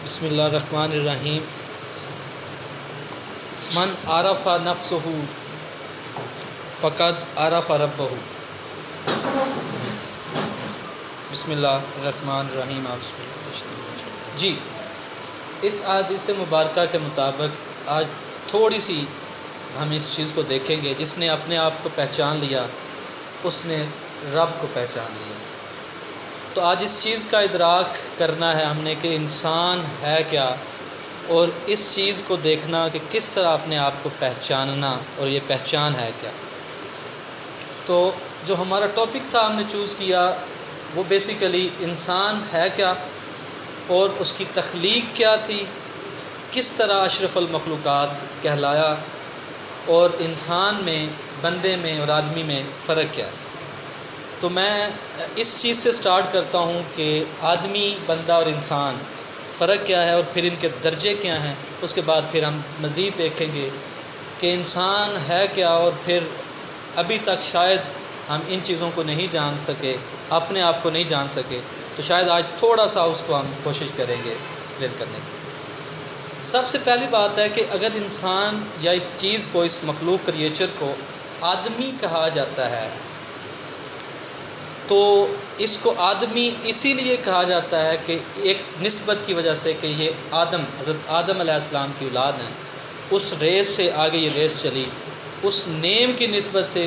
بسم اللہ الرحمن الرحیم. من عرف نفسہ فقد عرف ربہ. بسم اللہ الرحمن الرحیم. جی، اس حدیث مبارکہ کے مطابق آج تھوڑی سی ہم اس چیز کو دیکھیں گے. جس نے اپنے آپ کو پہچان لیا اس نے رب کو پہچان لیا. تو آج اس چیز کا ادراک کرنا ہے ہم نے کہ انسان ہے کیا، اور اس چیز کو دیکھنا کہ کس طرح اپنے آپ کو پہچاننا، اور یہ پہچان ہے کیا. تو جو ہمارا ٹاپک تھا ہم نے چوز کیا وہ بیسیکلی انسان ہے کیا، اور اس کی تخلیق کیا تھی، کس طرح اشرف المخلوقات کہلایا، اور انسان میں، بندے میں اور آدمی میں فرق کیا ہے. تو میں اس چیز سے سٹارٹ کرتا ہوں کہ آدمی، بندہ اور انسان فرق کیا ہے، اور پھر ان کے درجے کیا ہیں. اس کے بعد پھر ہم مزید دیکھیں گے کہ انسان ہے کیا، اور پھر ابھی تک شاید ہم ان چیزوں کو نہیں جان سکے، اپنے آپ کو نہیں جان سکے. تو شاید آج تھوڑا سا اس کو ہم کوشش کریں گے ایکسپلین کرنے کی. سب سے پہلی بات ہے کہ اگر انسان یا اس چیز کو، اس مخلوق کریچر کو آدمی کہا جاتا ہے تو اس کو آدمی اسی لیے کہا جاتا ہے کہ ایک نسبت کی وجہ سے کہ یہ حضرت آدم علیہ السلام کی اولاد ہیں. اس ریس سے آگے یہ ریس چلی، اس نیم کی نسبت سے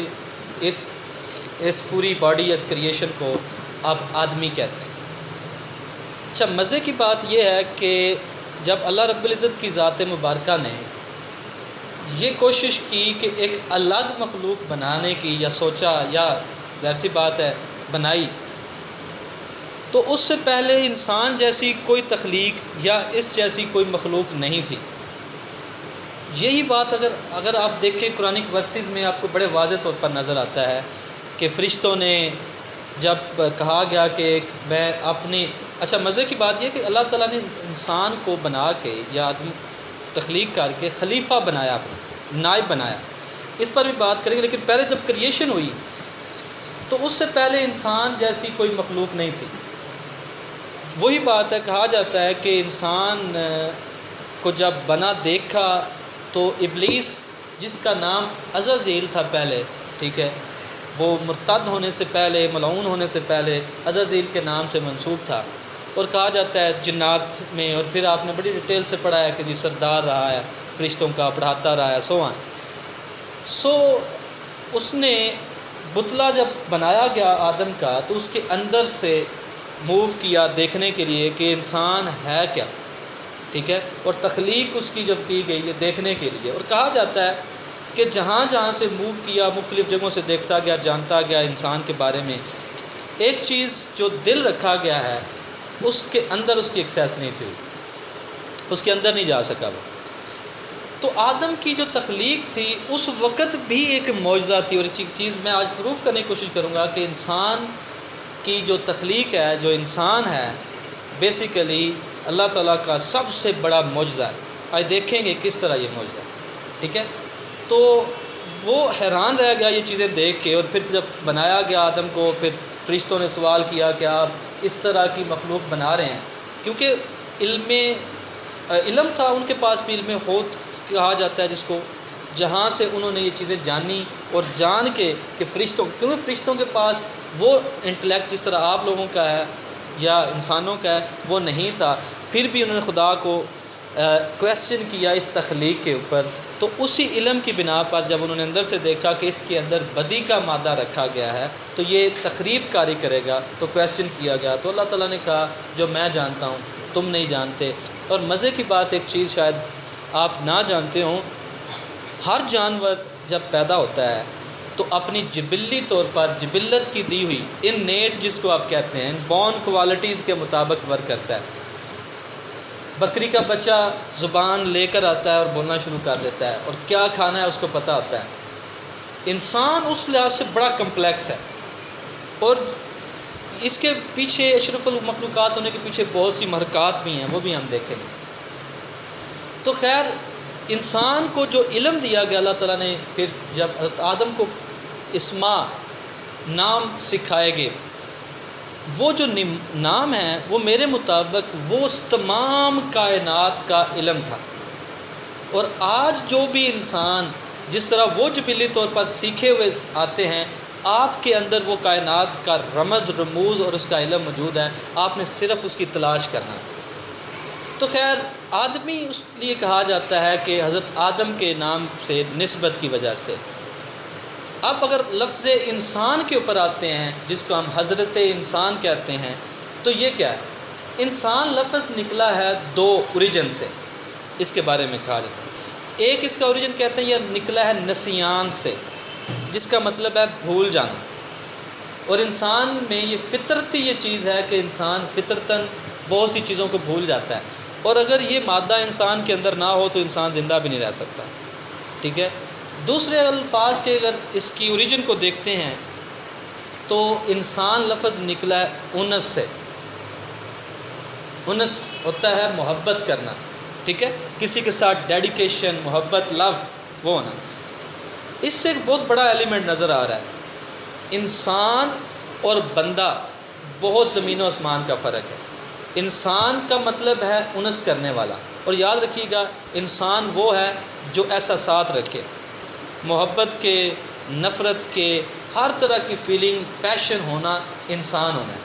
اس پوری باڈی، اس کریشن کو آپ آدمی کہتے ہیں. اچھا، مزے کی بات یہ ہے کہ جب اللہ رب العزت کی ذات مبارکہ نے یہ کوشش کی کہ ایک الگ مخلوق بنانے کی، یا سوچا، یا ظاہر سی بات ہے بنائی، تو اس سے پہلے انسان جیسی کوئی تخلیق یا اس جیسی کوئی مخلوق نہیں تھی. یہی بات اگر آپ دیکھیں قرآن ورسز میں آپ کو بڑے واضح طور پر نظر آتا ہے کہ فرشتوں نے جب کہا گیا کہ میں اپنی، اچھا مزے کی بات یہ کہ اللہ تعالیٰ نے انسان کو بنا کے یا آدمی تخلیق کر کے خلیفہ بنایا، نائب بنایا. اس پر بھی بات کریں گے، لیکن پہلے جب کریشن ہوئی تو اس سے پہلے انسان جیسی کوئی مخلوق نہیں تھی. وہی بات ہے، کہا جاتا ہے کہ انسان کو جب بنا دیکھا تو ابلیس، جس کا نام عزازیل تھا پہلے، ٹھیک ہے، وہ مرتد ہونے سے پہلے، ملعون ہونے سے پہلے عزازیل کے نام سے منسوب تھا. اور کہا جاتا ہے جنات میں، اور پھر آپ نے بڑی ڈیٹیل سے پڑھا ہے کہ جی سردار رہا ہے فرشتوں کا، پڑھاتا رہا ہے، سو اس نے بتلا جب بنایا گیا آدم کا تو اس کے اندر سے موو کیا دیکھنے کے لیے کہ انسان ہے کیا، ٹھیک ہے، اور تخلیق اس کی جب کی گئی ہے دیکھنے کے لیے. اور کہا جاتا ہے کہ جہاں جہاں سے موو کیا، مختلف جگہوں سے دیکھتا گیا، جانتا گیا انسان کے بارے میں، ایک چیز جو دل رکھا گیا ہے اس کے اندر اس کی ایکسیس نہیں تھی، اس کے اندر نہیں جا سکا وہ. تو آدم کی جو تخلیق تھی اس وقت بھی ایک معجزہ تھی. اور ایک چیز میں آج پروف کرنے کی کوشش کروں گا کہ انسان کی جو تخلیق ہے، جو انسان ہے، بیسیکلی اللہ تعالیٰ کا سب سے بڑا معجزہ ہے. آج دیکھیں گے کس طرح یہ معجزہ ہے، ٹھیک ہے. تو وہ حیران رہ گیا یہ چیزیں دیکھ کے. اور پھر جب بنایا گیا آدم کو، پھر فرشتوں نے سوال کیا کہ آپ اس طرح کی مخلوق بنا رہے ہیں، کیونکہ علم تھا ان کے پاس بھی، علم خود کہا جاتا ہے جس کو، جہاں سے انہوں نے یہ چیزیں جانی اور جان کے کہ کیونکہ فرشتوں کے پاس وہ انٹلیکٹ جس طرح آپ لوگوں کا ہے یا انسانوں کا ہے وہ نہیں تھا. پھر بھی انہوں نے خدا کو کویسچن کیا اس تخلیق کے اوپر. تو اسی علم کی بنا پر جب انہوں نے اندر سے دیکھا کہ اس کے اندر بدی کا مادہ رکھا گیا ہے تو یہ تخریب کاری کرے گا، تو کویسچن کیا گیا. تو اللہ تعالیٰ نے کہا جو میں جانتا ہوں تم نہیں جانتے. اور مزے کی بات، ایک چیز شاید آپ نہ جانتے ہوں، ہر جانور جب پیدا ہوتا ہے تو اپنی جبلی طور پر، جبلت کی دی ہوئی انیٹ جس کو آپ کہتے ہیں، بون کوالٹیز کے مطابق ورک کرتا ہے. بکری کا بچہ زبان لے کر آتا ہے اور بولنا شروع کر دیتا ہے، اور کیا کھانا ہے اس کو پتہ ہوتا ہے. انسان اس لحاظ سے بڑا کمپلیکس ہے، اور اس کے پیچھے، اشرف المخلوقات ہونے کے پیچھے بہت سی محرکات بھی ہیں، وہ بھی ہم دیکھیں گے. تو خیر، انسان کو جو علم دیا گیا اللہ تعالیٰ نے، پھر جب حضرت آدم کو اسما، نام سکھائے گئے، وہ جو نام ہے وہ میرے مطابق وہ اس تمام کائنات کا علم تھا۔ اور آج جو بھی انسان جس طرح وہ جبلی طور پر سیکھے ہوئے آتے ہیں، آپ کے اندر وہ کائنات کا رمز رموز اور اس کا علم موجود ہے، آپ نے صرف اس کی تلاش کرنا ہے۔ تو خیر آدمی اس لیے کہا جاتا ہے کہ حضرت آدم کے نام سے نسبت کی وجہ سے۔ اب اگر لفظ انسان کے اوپر آتے ہیں جس کو ہم حضرت انسان کہتے ہیں، تو یہ کیا ہے؟ انسان لفظ نکلا ہے دو اوریجن سے، اس کے بارے میں کہا جاتا ہے۔ ایک اس کا اوریجن کہتے ہیں یہ نکلا ہے نسیان سے، جس کا مطلب ہے بھول جانا۔ اور انسان میں یہ فطرتی یہ چیز ہے کہ انسان فطرتاً بہت سی چیزوں کو بھول جاتا ہے، اور اگر یہ مادہ انسان کے اندر نہ ہو تو انسان زندہ بھی نہیں رہ سکتا، ٹھیک ہے۔ دوسرے الفاظ کے اگر اس کی اوریجن کو دیکھتے ہیں تو انسان لفظ نکلا ہے انس سے۔ انس ہوتا ہے محبت کرنا، ٹھیک ہے، کسی کے ساتھ ڈیڈیکیشن، محبت، لو، وہ ہونا۔ اس سے ایک بہت بڑا ایلیمنٹ نظر آ رہا ہے، انسان اور بندہ بہت زمین و آسمان کا فرق ہے۔ انسان کا مطلب ہے انس کرنے والا، اور یاد رکھیے گا انسان وہ ہے جو احساسات رکھے، محبت کے، نفرت کے، ہر طرح کی فیلنگ، پیشن ہونا انسان ہونا ہے۔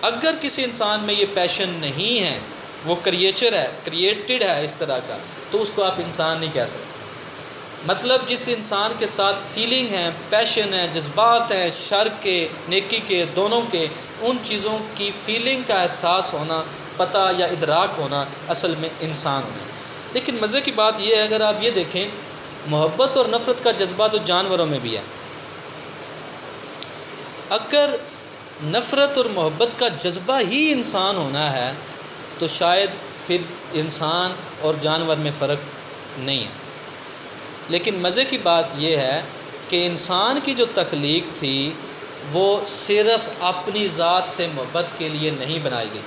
اگر کسی انسان میں یہ پیشن نہیں ہے، وہ کریچر ہے، کریٹڈ ہے اس طرح کا، تو اس کو آپ انسان نہیں کہہ سکتے۔ مطلب جس انسان کے ساتھ فیلنگ ہے، پیشن ہے، جذبات ہیں، شر کے، نیکی کے، دونوں کے، ان چیزوں کی فیلنگ کا احساس ہونا، پتہ یا ادراک ہونا، اصل میں انسان ہونا۔ لیکن مزے کی بات یہ ہے، اگر آپ یہ دیکھیں محبت اور نفرت کا جذبہ تو جانوروں میں بھی ہے۔ اگر نفرت اور محبت کا جذبہ ہی انسان ہونا ہے تو شاید پھر انسان اور جانور میں فرق نہیں ہے۔ لیکن مزے کی بات یہ ہے کہ انسان کی جو تخلیق تھی وہ صرف اپنی ذات سے محبت کے لیے نہیں بنائی گئی۔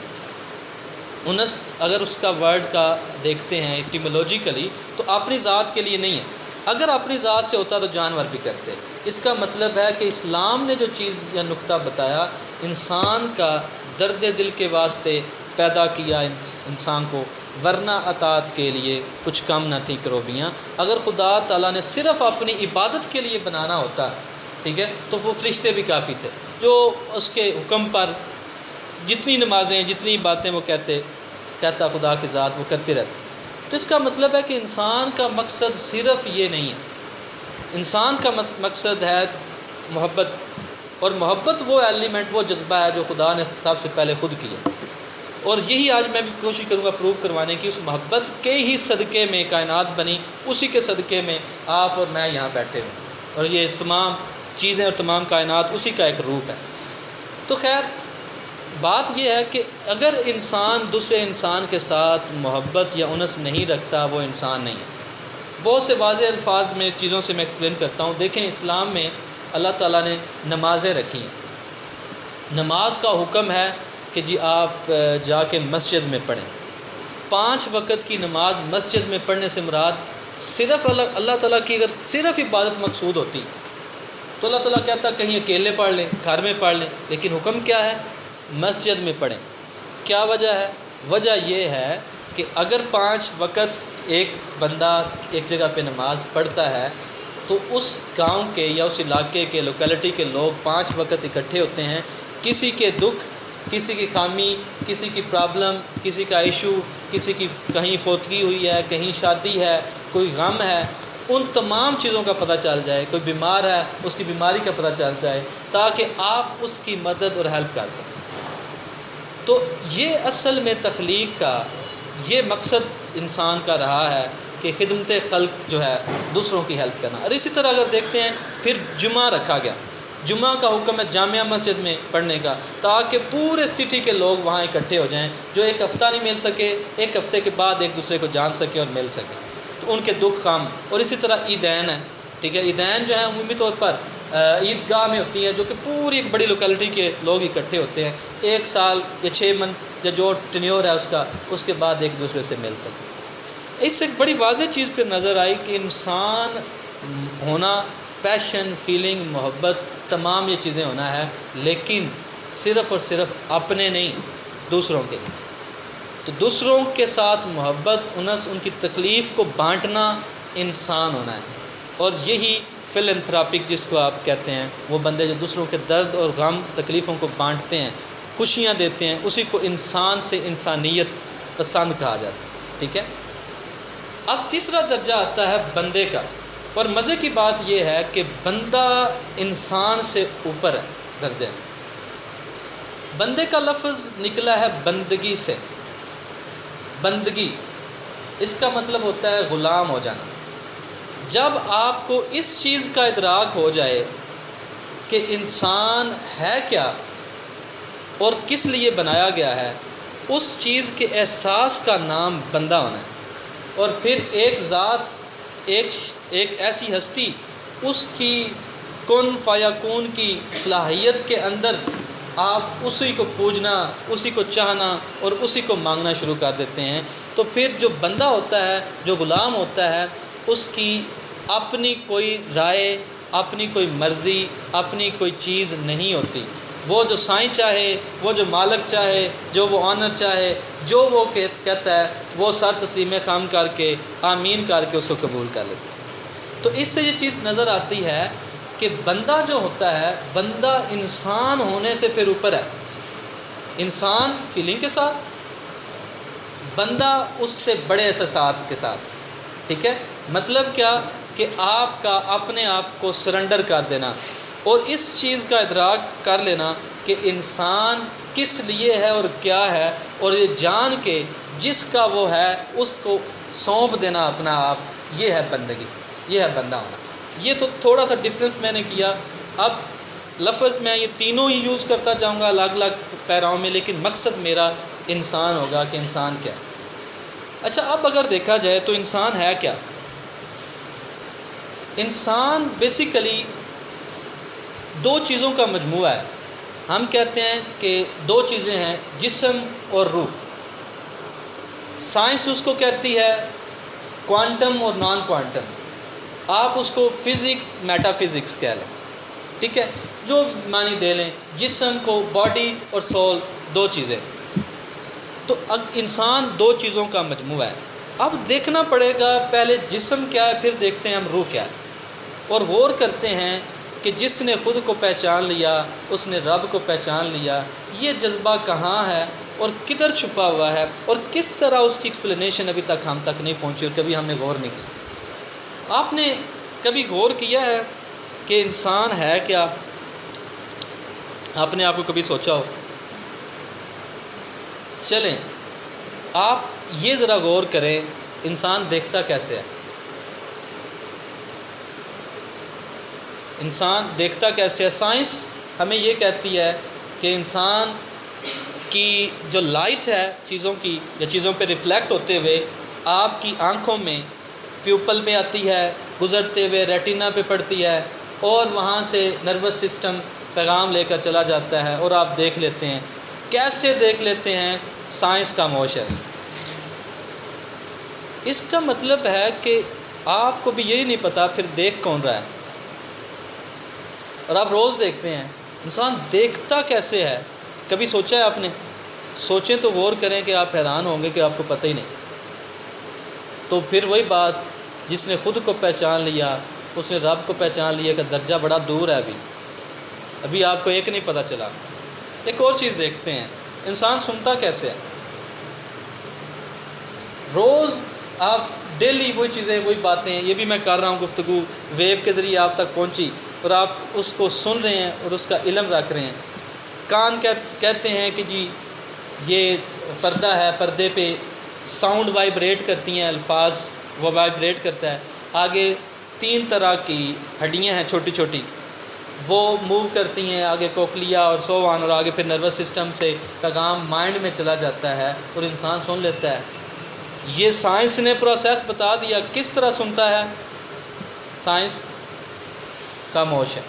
انس اگر اس کا ورڈ کا دیکھتے ہیں ایٹیمولوجیکلی تو اپنی ذات کے لیے نہیں ہے۔ اگر اپنی ذات سے ہوتا تو جانور بھی کرتے۔ اس کا مطلب ہے کہ اسلام نے جو چیز یا نقطہ بتایا، انسان کا درد دل کے واسطے پیدا کیا انسان کو، ورنہ اطاعت کے لیے کچھ کم نہ تھی کروبیاں۔ اگر خدا تعالیٰ نے صرف اپنی عبادت کے لیے بنانا ہوتا، ٹھیک ہے، تو وہ فرشتے بھی کافی تھے جو اس کے حکم پر جتنی نمازیں، جتنی باتیں وہ کہتا خدا کی ذات وہ کرتے رہتے۔ تو اس کا مطلب ہے کہ انسان کا مقصد صرف یہ نہیں ہے، انسان کا مقصد ہے محبت، اور محبت وہ ایلیمنٹ، وہ جذبہ ہے جو خدا نے سب سے پہلے خود کیا۔ اور یہی آج میں بھی کوشش کروں گا پروو کروانے کی، اس محبت کے ہی صدقے میں کائنات بنی، اسی کے صدقے میں آپ اور میں یہاں بیٹھے ہوئے، اور یہ تمام چیزیں اور تمام کائنات اسی کا ایک روپ ہے۔ تو خیر بات یہ ہے کہ اگر انسان دوسرے انسان کے ساتھ محبت یا انس نہیں رکھتا، وہ انسان نہیں ہے۔ بہت سے واضح الفاظ میں چیزوں سے میں ایکسپلین کرتا ہوں۔ دیکھیں اسلام میں اللہ تعالیٰ نے نمازیں رکھی ہیں۔ نماز کا حکم ہے کہ جی آپ جا کے مسجد میں پڑھیں۔ 5 وقت کی نماز مسجد میں پڑھنے سے مراد صرف اللہ تعالیٰ کی اگر صرف عبادت مقصود ہوتی تو اللہ تعالیٰ کہتا کہیں اکیلے پڑھ لیں، گھر میں پڑھ لیں، لیکن حکم کیا ہے؟ مسجد میں پڑھیں۔ کیا وجہ ہے؟ وجہ یہ ہے کہ اگر 5 وقت ایک بندہ ایک جگہ پہ نماز پڑھتا ہے تو اس گاؤں کے یا اس علاقے کے، لوکیلٹی کے لوگ 5 وقت اکٹھے ہوتے ہیں، کسی کے دکھ، کسی کی خامی، کسی کی پرابلم، کسی کا ایشو، کسی کی کہیں فوتگی ہوئی ہے، کہیں شادی ہے، کوئی غم ہے، ان تمام چیزوں کا پتہ چل جائے، کوئی بیمار ہے اس کی بیماری کا پتہ چل جائے، تاکہ آپ اس کی مدد اور ہیلپ کر سکیں۔ تو یہ اصل میں تخلیق کا یہ مقصد انسان کا رہا ہے کہ خدمت خلق جو ہے دوسروں کی ہیلپ کرنا۔ اور اسی طرح اگر دیکھتے ہیں پھر جمعہ رکھا گیا، جمعہ کا حکم ہے جامعہ مسجد میں پڑھنے کا، تاکہ پورے سٹی کے لوگ وہاں اکٹھے ہو جائیں، جو ایک ہفتہ نہیں مل سکے، ایک ہفتے کے بعد ایک دوسرے کو جان سکے اور مل سکے، تو ان کے دکھ کام۔ اور اسی طرح عیدین ہے، ٹھیک ہے، عیدین جو ہے عمومی طور پر عیدگاہ میں ہوتی ہے، جو کہ پوری ایک بڑی لوکیلٹی کے لوگ اکٹھے ہوتے ہیں، 1 سال یا 6 منتھ یا جو ٹینیور ہے اس کے بعد ایک دوسرے سے مل سکے۔ اس سے ایک بڑی واضح چیز پہ نظر آئی کہ انسان ہونا، پیشن، فیلنگ، محبت، تمام یہ چیزیں ہونا ہے، لیکن صرف اور صرف اپنے نہیں، دوسروں کے لیے۔ تو دوسروں کے ساتھ محبت، انس، ان کی تکلیف کو بانٹنا انسان ہونا ہے، اور یہی فلنتھراپک جس کو آپ کہتے ہیں، وہ بندے جو دوسروں کے درد اور غم تکلیفوں کو بانٹتے ہیں، خوشیاں دیتے ہیں، اسی کو انسان سے انسانیت پسند کہا جاتا ہے، ٹھیک ہے۔ اب تیسرا درجہ آتا ہے بندے کا، اور مزے کی بات یہ ہے کہ بندہ انسان سے اوپر ہے درجے میں۔ بندے کا لفظ نکلا ہے بندگی سے، بندگی، اس کا مطلب ہوتا ہے غلام ہو جانا۔ جب آپ کو اس چیز کا ادراک ہو جائے کہ انسان ہے کیا اور کس لیے بنایا گیا ہے، اس چیز کے احساس کا نام بندہ ہونا ہے۔ اور پھر ایک ذات، ایک ایسی ہستی، اس کی کن فیکون کی صلاحیت کے اندر آپ اسی کو پوجنا، اسی کو چاہنا اور اسی کو مانگنا شروع کر دیتے ہیں۔ تو پھر جو بندہ ہوتا ہے، جو غلام ہوتا ہے، اس کی اپنی کوئی رائے، اپنی کوئی مرضی، اپنی کوئی چیز نہیں ہوتی۔ وہ جو سائیں چاہے، وہ جو مالک چاہے، جو وہ آنر چاہے، جو وہ کہتا ہے، وہ سر تسلیم خام کر کے، آمین کر کے اس کو قبول کر لیتا ہے۔ تو اس سے یہ چیز نظر آتی ہے کہ بندہ جو ہوتا ہے، بندہ انسان ہونے سے پھر اوپر ہے۔ انسان فیلنگ کے ساتھ، بندہ اس سے بڑے احساسات کے ساتھ، ٹھیک ہے۔ مطلب کیا کہ آپ کا اپنے آپ کو سرنڈر کر دینا اور اس چیز کا ادراک کر لینا کہ انسان کس لیے ہے اور کیا ہے، اور یہ جان کے جس کا وہ ہے اس کو سونپ دینا اپنا آپ، یہ ہے بندگی، یہ ہے بندہ ہونا۔ یہ تو تھوڑا سا ڈفرینس میں نے کیا۔ اب لفظ میں یہ تینوں ہی یوز کرتا جاؤں گا الگ الگ پیراؤں میں، لیکن مقصد میرا انسان ہوگا کہ انسان کیا۔ اچھا، اب اگر دیکھا جائے تو انسان ہے کیا؟ انسان بیسیکلی دو چیزوں کا مجموعہ ہے۔ ہم کہتے ہیں کہ دو چیزیں ہیں، جسم اور روح۔ سائنس اس کو کہتی ہے کوانٹم اور نان کوانٹم، آپ اس کو فزکس، میٹا فزکس کہہ لیں، ٹھیک ہے، جو معنی دے لیں۔ جسم کو باڈی اور سول، دو چیزیں۔ تو اب انسان دو چیزوں کا مجموعہ ہے۔ اب دیکھنا پڑے گا پہلے جسم کیا ہے، پھر دیکھتے ہیں ہم روح کیا ہے، اور غور کرتے ہیں کہ جس نے خود کو پہچان لیا، اس نے رب کو پہچان لیا، یہ جذبہ کہاں ہے اور کدھر چھپا ہوا ہے، اور کس طرح اس کی ایکسپلینیشن ابھی تک ہم تک نہیں پہنچی اور کبھی ہم نے غور نہیں کیا۔ آپ نے کبھی غور کیا ہے کہ انسان ہے کیا؟ آپ نے آپ کو کبھی سوچا ہو؟ چلیں آپ یہ ذرا غور کریں، انسان دیکھتا کیسے ہے؟ انسان دیکھتا کیسے ہے؟ سائنس ہمیں یہ کہتی ہے کہ انسان کی جو لائٹ ہے چیزوں کی، یا چیزوں پہ ریفلیکٹ ہوتے ہوئے آپ کی آنکھوں میں، پیوپل میں آتی ہے، گزرتے ہوئے ریٹینا پہ پڑتی ہے، اور وہاں سے نروس سسٹم پیغام لے کر چلا جاتا ہے اور آپ دیکھ لیتے ہیں۔ کیسے دیکھ لیتے ہیں؟ سائنس کا موش ہے۔ اس کا مطلب ہے کہ آپ کو بھی یہی نہیں پتا پھر دیکھ کون رہا ہے، اور آپ روز دیکھتے ہیں۔ انسان دیکھتا کیسے ہے؟ کبھی سوچا ہے آپ نے؟ سوچیں تو غور کریں کہ آپ حیران ہوں گے کہ آپ کو پتہ ہی نہیں۔ تو پھر وہی بات، جس نے خود کو پہچان لیا، اس نے رب کو پہچان لیا، کہ درجہ بڑا دور ہے، ابھی آپ کو ایک نہیں پتہ چلا۔ ایک اور چیز دیکھتے ہیں، انسان سنتا کیسے ہے؟ روز آپ ڈیلی وہی چیزیں، وہی باتیں، یہ بھی میں کر رہا ہوں، گفتگو ویب کے ذریعے آپ تک پہنچی اور آپ اس کو سن رہے ہیں اور اس کا علم رکھ رہے ہیں۔ کان کہتے ہیں کہ جی یہ پردہ ہے، پردے پہ ساؤنڈ وائبریٹ کرتی ہیں، الفاظ وہ وائبریٹ کرتا ہے۔ آگے 3 طرح کی ہڈیاں ہیں چھوٹی چھوٹی، وہ موو کرتی ہیں، آگے کوکلیا اور سو آن، اور آگے پھر نروس سسٹم سے پیغام مائنڈ میں چلا جاتا ہے اور انسان سن لیتا ہے۔ یہ سائنس نے پروسیس بتا دیا، کس طرح سنتا ہے؟ سائنس خاموش ہے۔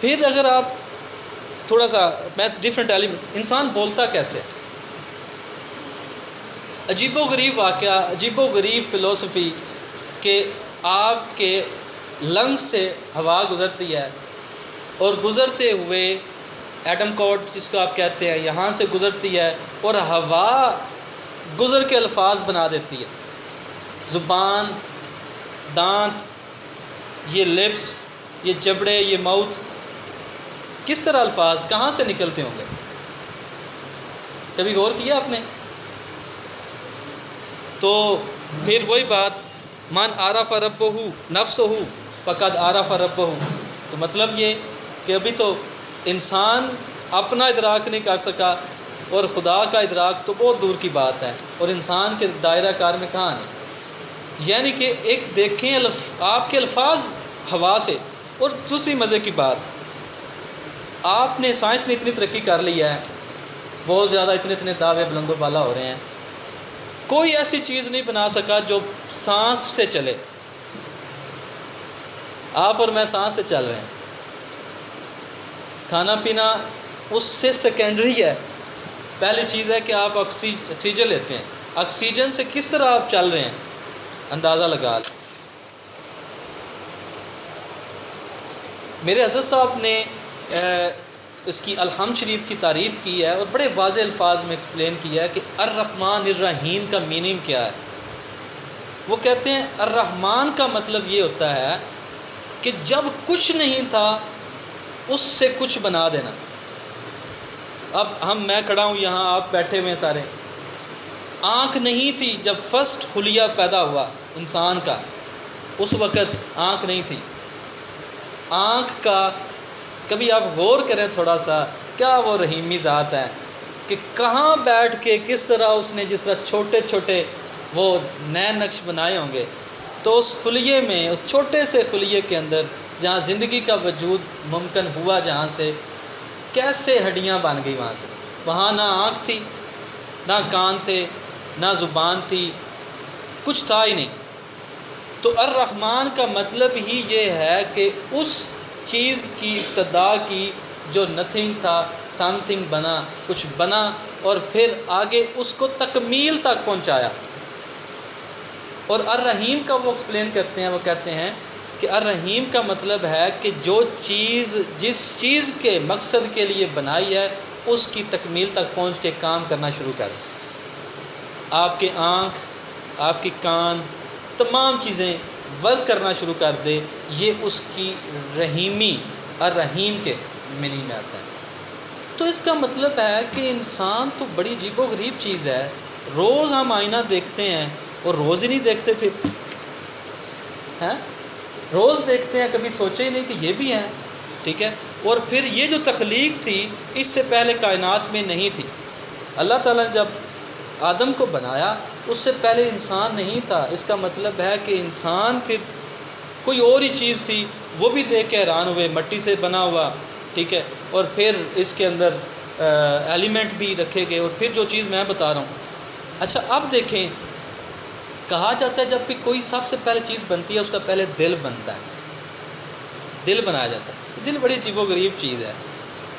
پھر اگر آپ تھوڑا سا میتھ ڈفرینٹ ایلیمنٹ، انسان بولتا کیسے؟ عجیب و غریب واقعہ، عجیب و غریب فلسفی کہ آپ کے لنگس سے ہوا گزرتی ہے اور گزرتے ہوئے ایٹم کوڈ جس کو آپ کہتے ہیں یہاں سے گزرتی ہے اور ہوا گزر کے الفاظ بنا دیتی ہے. زبان، دانت، یہ لپس، یہ جبڑے، یہ ماؤتھ، کس طرح الفاظ کہاں سے نکلتے ہوں گے؟ کبھی غور کیا آپ نے؟ تو پھر وہی بات، من عرف ربہ نفسہ فقد عرف ربہ. تو مطلب یہ کہ ابھی تو انسان اپنا ادراک نہیں کر سکا اور خدا کا ادراک تو بہت دور کی بات ہے، اور انسان کے دائرہ کار میں کہاں ہے. یعنی کہ ایک دیکھیں آپ کے الفاظ ہوا سے. اور دوسری مزے کی بات، آپ نے سائنس نے اتنی ترقی کر لی ہے، بہت زیادہ اتنے دعوے بلند و بالا ہو رہے ہیں، کوئی ایسی چیز نہیں بنا سکا جو سانس سے چلے. آپ اور میں سانس سے چل رہے ہیں، کھانا پینا اس سے سیکنڈری ہے. پہلی چیز ہے کہ آپ آکسیجن لیتے ہیں، آکسیجن سے کس طرح آپ چل رہے ہیں اندازہ لگا لیں. میرے حضرت صاحب نے اس کی الحمد شریف کی تعریف کی ہے اور بڑے واضح الفاظ میں ایکسپلین کیا ہے کہ الرحمن الرحیم کا میننگ کیا ہے. وہ کہتے ہیں الرحمن کا مطلب یہ ہوتا ہے کہ جب کچھ نہیں تھا اس سے کچھ بنا دینا. اب میں کھڑا ہوں یہاں، آپ بیٹھے ہوئے ہیں سارے. آنکھ نہیں تھی جب فرسٹ خلیہ پیدا ہوا انسان کا، اس وقت آنکھ نہیں تھی. آنکھ کا کبھی آپ غور کریں تھوڑا سا، کیا وہ رحیمی ذات ہے کہ کہاں بیٹھ کے کس طرح اس نے جس طرح چھوٹے چھوٹے وہ نئے نقش بنائے ہوں گے. تو اس خلیے میں، اس چھوٹے سے خلیے کے اندر جہاں زندگی کا وجود ممکن ہوا، جہاں سے کیسے ہڈیاں بن گئی وہاں سے. وہاں نہ آنکھ تھی، نہ کان تھے، نہ زبان تھی، کچھ تھا ہی نہیں. تو الرحمن کا مطلب ہی یہ ہے کہ اس چیز کی ابتدا کی جو نتھنگ تھا، سم تھنگ بنا، کچھ بنا، اور پھر آگے اس کو تکمیل تک پہنچایا. اور الرحیم کا وہ ایکسپلین کرتے ہیں، وہ کہتے ہیں کہ الرحیم کا مطلب ہے کہ جو چیز جس چیز کے مقصد کے لیے بنائی ہے اس کی تکمیل تک پہنچ کے کام کرنا شروع کر. آپ کے آنکھ، آپ کی کان، تمام چیزیں ورک کرنا شروع کر دے، یہ اس کی رحیمی، الرحیم کے معنی میں آتا ہے. تو اس کا مطلب ہے کہ انسان تو بڑی عجیب و غریب چیز ہے. روز ہم آئینہ دیکھتے ہیں اور روز ہی نہیں دیکھتے، پھر ہیں روز دیکھتے ہیں، کبھی سوچے ہی نہیں کہ یہ بھی ہیں. ٹھیک ہے. اور پھر یہ جو تخلیق تھی اس سے پہلے کائنات میں نہیں تھی. اللہ تعالیٰ نے جب آدم کو بنایا اس سے پہلے انسان نہیں تھا. اس کا مطلب ہے کہ انسان پھر کوئی اور ہی چیز تھی، وہ بھی دیکھ کے حیران ہوئے، مٹی سے بنا ہوا. ٹھیک ہے. اور پھر اس کے اندر ایلیمنٹ بھی رکھے گئے، اور پھر جو چیز میں بتا رہا ہوں. اچھا اب دیکھیں، کہا جاتا ہے جب بھی کوئی سب سے پہلے چیز بنتی ہے اس کا پہلے دل بنتا ہے، دل بنایا جاتا ہے. دل بڑی عجیب و غریب چیز ہے.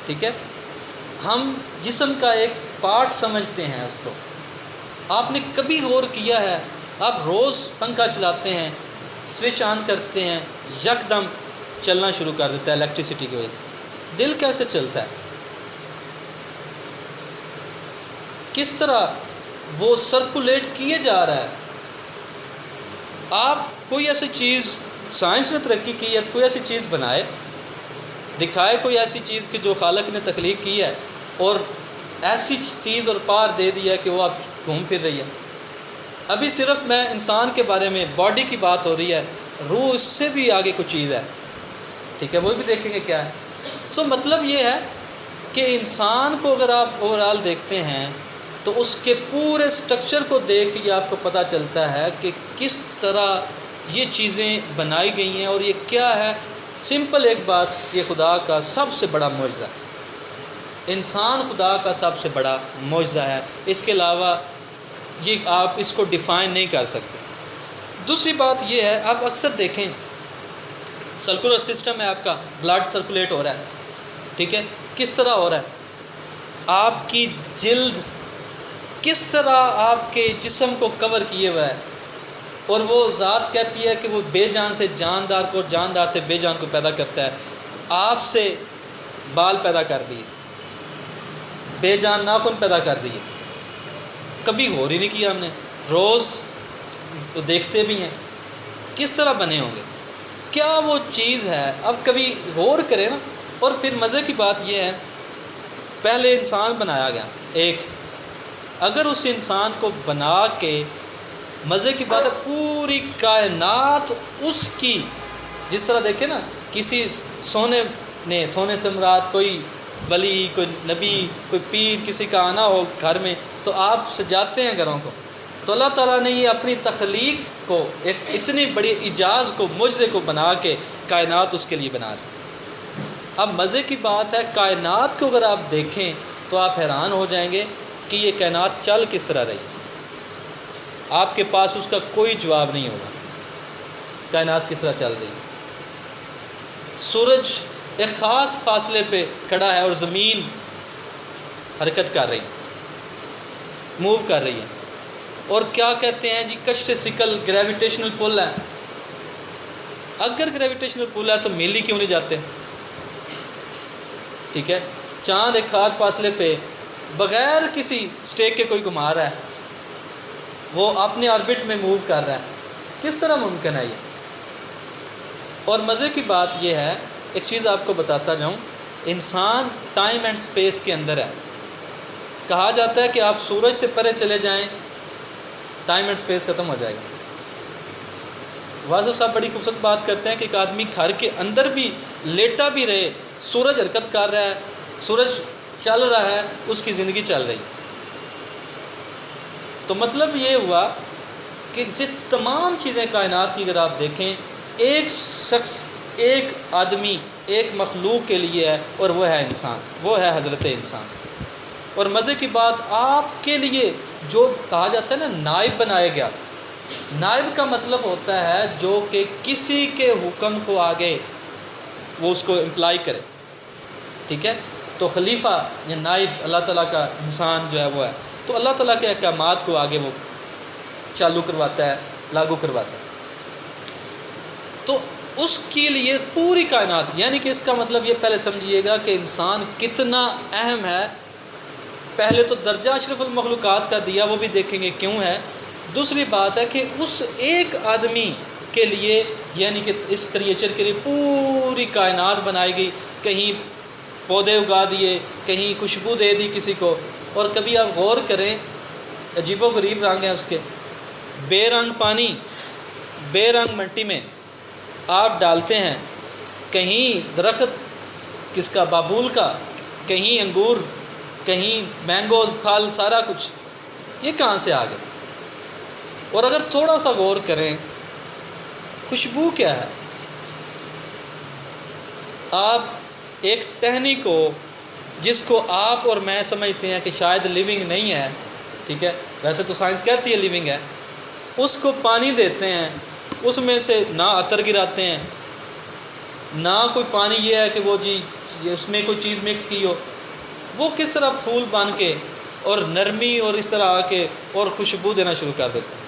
ٹھیک ہے. ہم جسم کا ایک پارٹ سمجھتے ہیں اس کو. آپ نے کبھی غور کیا ہے، آپ روز پنکھا چلاتے ہیں، سوئچ آن کرتے ہیں، یکدم چلنا شروع کر دیتا ہے الیکٹریسٹی کی وجہ سے. دل کیسے چلتا ہے؟ کس طرح وہ سرکولیٹ کیے جا رہا ہے؟ آپ کوئی ایسی چیز، سائنس نے ترقی کی ہے تو کوئی ایسی چیز بنائے، دکھائے کوئی ایسی چیز کہ جو خالق نے تخلیق کی ہے، اور ایسی چیز اور پار دے دیا کہ وہ آپ گھوم پھر رہی ہے. ابھی صرف میں انسان کے بارے میں، باڈی کی بات ہو رہی ہے، روح اس سے بھی آگے کچھ چیز ہے. ٹھیک ہے. وہ بھی دیکھیں گے کیا ہے. مطلب یہ ہے کہ انسان کو اگر آپ اوور آل دیکھتے ہیں تو اس کے پورے سٹرکچر کو دیکھ کے آپ کو پتہ چلتا ہے کہ کس طرح یہ چیزیں بنائی گئی ہیں. اور یہ کیا ہے؟ سمپل ایک بات، یہ خدا کا سب سے بڑا معجزہ. انسان خدا کا سب سے بڑا معجزہ ہے. اس کے علاوہ یہ آپ اس کو ڈیفائن نہیں کر سکتے. دوسری بات یہ ہے، آپ اکثر دیکھیں سرکولر سسٹم ہے آپ کا، بلڈ سرکولیٹ ہو رہا ہے. ٹھیک ہے. کس طرح ہو رہا ہے؟ آپ کی جلد کس طرح آپ کے جسم کو کور کیے ہوا ہے، اور وہ ذات کہتی ہے کہ وہ بے جان سے جاندار کو اور جاندار سے بے جان کو پیدا کرتا ہے. آپ سے بال پیدا کر دیے، بے جان ناخن پیدا کر دیے، کبھی غور ہی نہیں کیا ہم نے، روز تو دیکھتے بھی ہیں، کس طرح بنے ہوں گے، کیا وہ چیز ہے؟ اب کبھی غور کریں نا۔ اور پھر مزے کی بات یہ ہے، پہلے انسان بنایا گیا ایک، اگر اس انسان کو بنا کے، مزے کی بات ہے پوری کائنات اس کی، جس طرح دیکھیں نا کسی سونے سے مراد کوئی ولی، کوئی نبی، کوئی پیر، کسی کا آنا ہو گھر میں تو آپ سجاتے ہیں گھروں کو، تو اللہ تعالیٰ نے یہ اپنی تخلیق کو، ایک اتنی بڑی اعجاز کو، معجزے کو بنا کے کائنات اس کے لیے بنا دی۔ اب مزے کی بات ہے، کائنات کو اگر آپ دیکھیں تو آپ حیران ہو جائیں گے کہ یہ کائنات چل کس طرح رہی، آپ کے پاس اس کا کوئی جواب نہیں ہوگا، کائنات کس طرح چل رہی۔ سورج ایک خاص فاصلے پہ کھڑا ہے اور زمین حرکت کر رہی، موو کر رہی ہے، اور کیا کہتے ہیں جی، کش سے سکل گریویٹیشنل پل ہے۔ اگر گریویٹیشنل پل ہے تو میل ہی کیوں نہیں جاتے؟ ٹھیک ہے، چاند ایک خاص فاصلے پہ بغیر کسی سٹیک کے کوئی گھما رہا ہے، وہ اپنے آربٹ میں موو کر رہا ہے، کس طرح ممکن ہے یہ؟ اور مزے کی بات یہ ہے، ایک چیز آپ کو بتاتا جاؤں، انسان ٹائم اینڈ سپیس کے اندر ہے۔ کہا جاتا ہے کہ آپ سورج سے پرے چلے جائیں، ٹائم اینڈ سپیس ختم ہو جائے گا۔ واضح صاحب بڑی خوبصورت بات کرتے ہیں کہ ایک آدمی گھر کے اندر بھی لیٹا بھی رہے، سورج حرکت کر رہا ہے، سورج چل رہا ہے، اس کی زندگی چل رہی۔ تو مطلب یہ ہوا کہ تمام چیزیں کائنات کی اگر آپ دیکھیں، ایک شخص، ایک آدمی، ایک مخلوق کے لیے ہے، اور وہ ہے انسان، وہ ہے حضرت انسان۔ اور مزے کی بات، آپ کے لیے جو کہا جاتا ہے نا نائب بنایا گیا، نائب کا مطلب ہوتا ہے جو کہ کسی کے حکم کو آگے وہ اس کو امپلائی کرے، ٹھیک ہے؟ تو خلیفہ یا نائب اللہ تعالیٰ کا انسان جو ہے وہ ہے، تو اللہ تعالیٰ کے احکامات کو آگے وہ چالو کرواتا ہے، لاگو کرواتا ہے۔ تو اس کے لیے پوری کائنات، یعنی کہ اس کا مطلب یہ پہلے سمجھیے گا کہ انسان کتنا اہم ہے۔ پہلے تو درجہ اشرف المخلوقات کا دیا، وہ بھی دیکھیں گے کیوں ہے۔ دوسری بات ہے کہ اس ایک آدمی کے لیے، یعنی کہ اس کریچر کے لیے پوری کائنات بنائی گئی، کہیں پودے اگا دیے، کہیں خوشبو دے دی کسی کو۔ اور کبھی آپ غور کریں، عجیب و غریب رنگ ہیں اس کے، بے رنگ پانی، بے رنگ مٹی میں آپ ڈالتے ہیں، کہیں درخت کس کا، بابول کا، کہیں انگور، کہیں مینگوز، پھل، سارا کچھ، یہ کہاں سے آ گئے؟ اور اگر تھوڑا سا غور کریں، خوشبو کیا ہے؟ آپ ایک ٹہنی کو، جس کو آپ اور میں سمجھتے ہیں کہ شاید لیونگ نہیں ہے، ٹھیک ہے، ویسے تو سائنس کہتی ہے لیونگ ہے، اس کو پانی دیتے ہیں، اس میں سے نہ عطر گراتے ہیں، نہ کوئی پانی یہ ہے کہ وہ جی اس میں کوئی چیز مکس کی ہو، وہ کس طرح پھول بن کے اور نرمی اور اس طرح آ کے اور خوشبو دینا شروع کر دیتے ہیں۔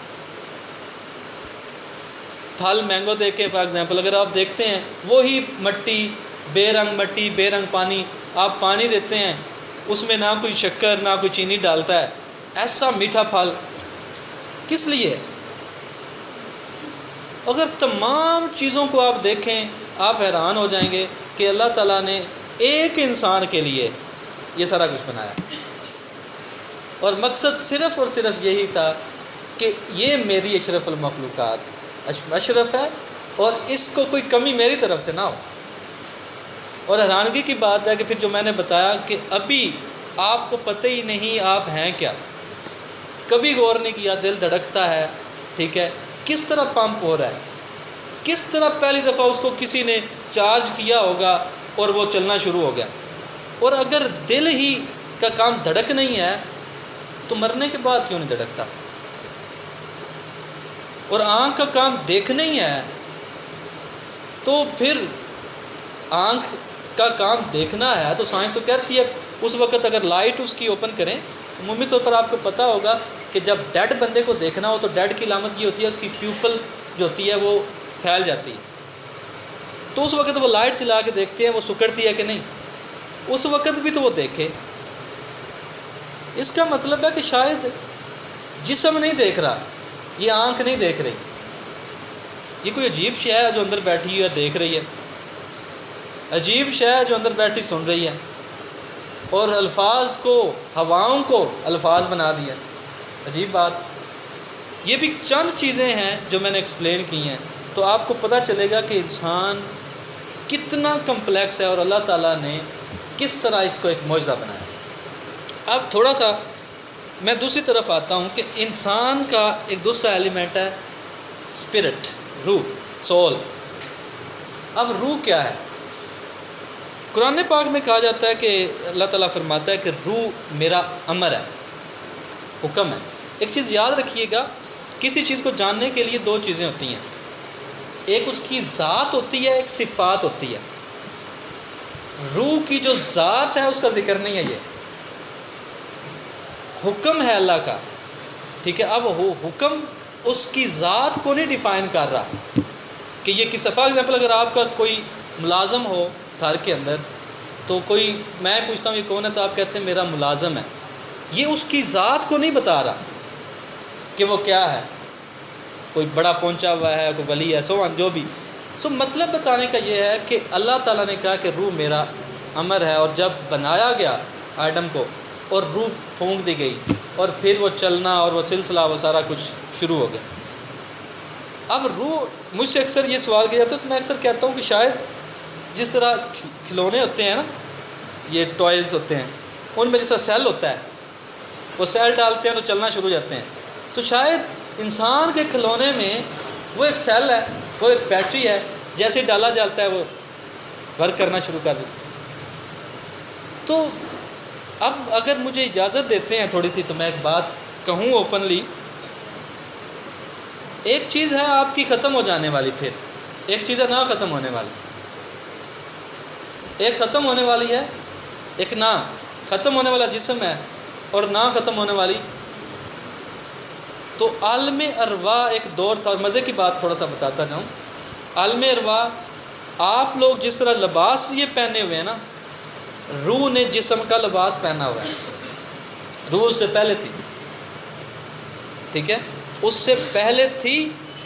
پھل مینگو دیکھیں فار ایگزامپل، اگر آپ دیکھتے ہیں وہی مٹی، بے رنگ پانی، آپ پانی دیتے ہیں، اس میں نہ کوئی شکر نہ کوئی چینی ڈالتا ہے، ایسا میٹھا پھل کس لیے؟ اگر تمام چیزوں کو آپ دیکھیں، آپ حیران ہو جائیں گے کہ اللہ تعالیٰ نے ایک انسان کے لیے یہ سارا کچھ بنایا، اور مقصد صرف اور صرف یہی تھا کہ یہ میری اشرف المخلوقات اشرف ہے، اور اس کو کوئی کمی میری طرف سے نہ ہو۔ اور حیرانگی کی بات ہے کہ پھر جو میں نے بتایا کہ ابھی آپ کو پتہ ہی نہیں آپ ہیں کیا، کبھی غور نہیں کیا، دل دھڑکتا ہے، ٹھیک ہے، کس طرح پمپ ہو رہا ہے، کس طرح پہلی دفعہ اس کو کسی نے چارج کیا ہوگا اور وہ چلنا شروع ہو گیا۔ اور اگر دل ہی کا کام دھڑک نہیں ہے تو مرنے کے بعد کیوں نہیں دھڑکتا؟ اور آنکھ کا کام دیکھنا ہی ہے تو پھر آنکھ کا کام دیکھنا ہے تو سائنس تو کہتی ہے اس وقت اگر لائٹ اس کی اوپن کریں، عمومی طور پر آپ کو پتہ ہوگا کہ جب ڈیڈ بندے کو دیکھنا ہو تو ڈیڈ کی علامت یہ ہوتی ہے اس کی پیوپل جو ہوتی ہے وہ پھیل جاتی ہے، تو اس وقت وہ لائٹ چلا کے دیکھتے ہیں وہ سکڑتی ہے کہ نہیں، اس وقت بھی تو وہ دیکھے۔ اس کا مطلب ہے کہ شاید جسم نہیں دیکھ رہا، یہ آنکھ نہیں دیکھ رہی، یہ کوئی عجیب شے ہے جو اندر بیٹھی ہے دیکھ رہی ہے، عجیب شے ہے جو اندر بیٹھی سن رہی ہے، اور الفاظ کو، ہواؤں کو الفاظ بنا دیا۔ عجیب بات۔ یہ بھی چند چیزیں ہیں جو میں نے ایکسپلین کی ہیں، تو آپ کو پتہ چلے گا کہ انسان کتنا کمپلیکس ہے اور اللہ تعالیٰ نے کس طرح اس کو ایک معجزہ بنایا۔ اب تھوڑا سا میں دوسری طرف آتا ہوں کہ انسان کا ایک دوسرا ایلیمنٹ ہے اسپرٹ، روح، سول۔ اب روح کیا ہے؟ قرآن پاک میں کہا جاتا ہے کہ اللہ تعالیٰ فرماتا ہے کہ روح میرا امر ہے، حکم ہے۔ ایک چیز یاد رکھیے گا، کسی چیز کو جاننے کے لیے دو چیزیں ہوتی ہیں، ایک اس کی ذات ہوتی ہے، ایک صفات ہوتی ہے۔ روح کی جو ذات ہے اس کا ذکر نہیں ہے، یہ حکم ہے اللہ کا، ٹھیک ہے۔ اب حکم اس کی ذات کو نہیں ڈیفائن کر رہا کہ یہ کس، فار ایگزامپل اگر آپ کا کوئی ملازم ہو گھر کے اندر، تو کوئی میں پوچھتا ہوں یہ کون ہے، تو آپ کہتے ہیں میرا ملازم ہے، یہ اس کی ذات کو نہیں بتا رہا کہ وہ کیا ہے، کوئی بڑا پہنچا ہوا ہے، کوئی ولی ہے، سو جو بھی۔ سو مطلب بتانے کا یہ ہے کہ اللہ تعالیٰ نے کہا کہ روح میرا امر ہے، اور جب بنایا گیا آدم کو اور روح پھونک دی گئی، اور پھر وہ چلنا اور وہ سلسلہ وہ سارا کچھ شروع ہو گیا۔ اب روح، مجھ سے اکثر یہ سوال کیا جاتا ہے، تو میں اکثر کہتا ہوں کہ شاید جس طرح کھلونے ہوتے ہیں نا، یہ ٹوائز ہوتے ہیں، ان میں جس طرح سیل ہوتا ہے، وہ سیل ڈالتے ہیں تو چلنا شروع ہو جاتے ہیں، تو شاید انسان کے کھلونے میں وہ ایک سیل ہے، وہ ایک بیٹری ہے، جیسے ڈالا جاتا ہے وہ ورک کرنا شروع کر دیتا ہے۔ تو اب اگر مجھے اجازت دیتے ہیں تھوڑی سی، تو میں ایک بات کہوں اوپنلی۔ ایک چیز ہے آپ کی ختم ہو جانے والی، پھر ایک چیز ہے نہ ختم ہونے والی، ایک ختم ہونے والی ہے، ایک نہ ختم ہونے والا جسم ہے، اور نہ ختم ہونے والی۔ تو عالم ارواح ایک دور تھا، مزے کی بات تھوڑا سا بتاتا جاؤں۔ عالم ارواح، آپ لوگ جس طرح لباس یہ پہنے ہوئے ہیں نا، روح نے جسم کا لباس پہنا ہوا ہے، روح اس سے پہلے تھی، ٹھیک ہے، اس سے پہلے تھی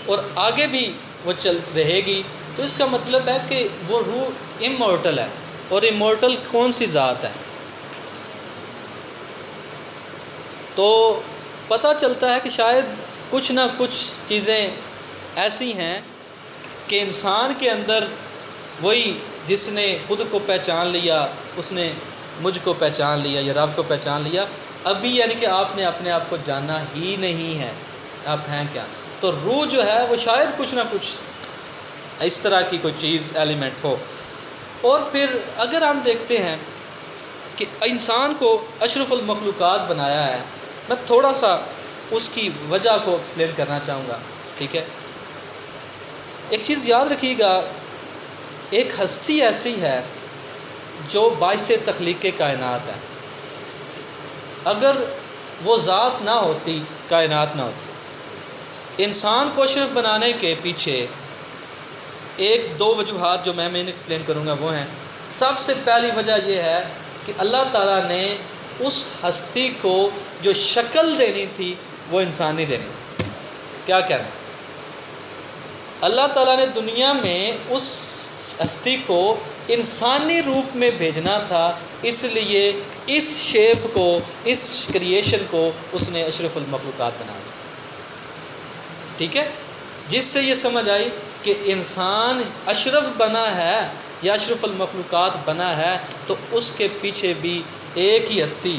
اور آگے بھی وہ چل رہے گی۔ تو اس کا مطلب ہے کہ وہ روح امورٹل ہے، اور امورٹل کون سی ذات ہے؟ تو پتہ چلتا ہے کہ شاید کچھ نہ کچھ چیزیں ایسی ہیں کہ انسان کے اندر وہی جس نے خود کو پہچان لیا، اس نے مجھ کو پہچان لیا یا رب کو پہچان لیا، ابھی یعنی کہ آپ نے اپنے آپ کو جانا ہی نہیں ہے، آپ ہیں کیا۔ تو روح جو ہے وہ شاید کچھ نہ کچھ اس طرح کی کوئی چیز ایلیمنٹ ہو۔ اور پھر اگر ہم دیکھتے ہیں کہ انسان کو اشرف المخلوقات بنایا ہے، میں تھوڑا سا اس کی وجہ کو ایکسپلین کرنا چاہوں گا، ٹھیک ہے۔ ایک چیز یاد رکھیے گا، ایک ہستی ایسی ہے جو باعث تخلیق کائنات ہے، اگر وہ ذات نہ ہوتی کائنات نہ ہوتی۔ انسان کو اشرف بنانے کے پیچھے ایک دو وجوہات جو میں ایکسپلین کروں گا وہ ہیں، سب سے پہلی وجہ یہ ہے کہ اللہ تعالیٰ نے اس ہستی کو جو شکل دینی تھی وہ انسانی دینی تھی۔ کیا کہنا ہے؟ اللہ تعالیٰ نے دنیا میں اس ہستی کو انسانی روپ میں بھیجنا تھا، اس لیے اس شیپ کو، اس کریشن کو اس نے اشرف المخلوقات بنا دیا، ٹھیک ہے۔ جس سے یہ سمجھ آئی کہ انسان اشرف بنا ہے یا اشرف المخلوقات بنا ہے، تو اس کے پیچھے بھی ایک ہی ہستی